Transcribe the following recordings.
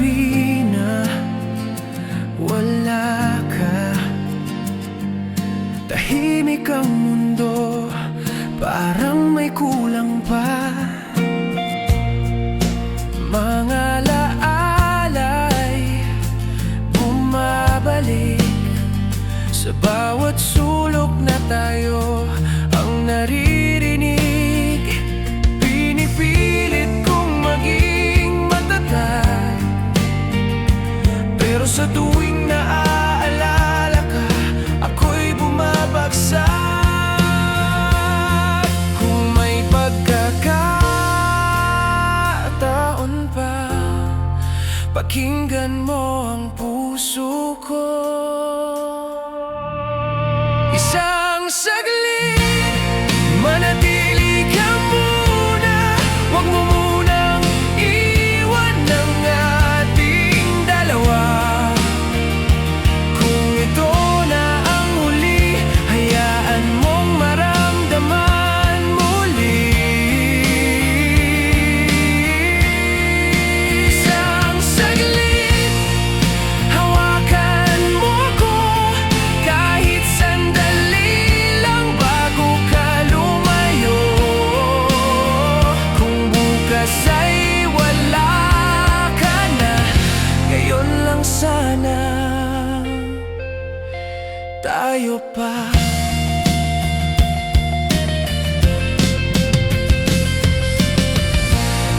gabi na wala ka, tahimik ang mundo, parang may kulang pa. Mga laalay bumabalik, sa bawat sulok na tayo ang naririnig. Pinipilit kong maging matatag, pero sa tuwing naaalala ka, ako'y bumabagsak. Kung may pagkakataon pa, pakinggan mo ang puso ko. Isang saglit, manatili ka muna. Huwag mo munang iwan ng ating dalawa. Kung ito na ang huli, hayaan mong maramdaman muli. Isang saglit, hawakan mo ko, kahit sandali lang bago ka lumayo. Kung bukas ay wala ka na, ngayon lang sana tayo pa.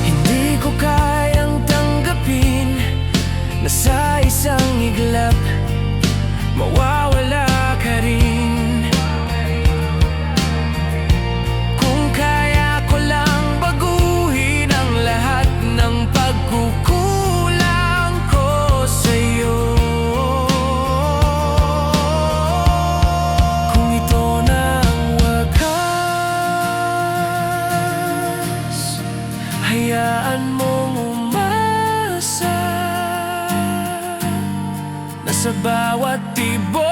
Hindi ko kayang tanggapin na sa isang iglap mawawala ka rin. Kung kaya ko lang baguhin ang lahat ng pagkukulang ko sa'yo. Kung ito na ang wakas, hayaan mong umasa na sa bawat tibok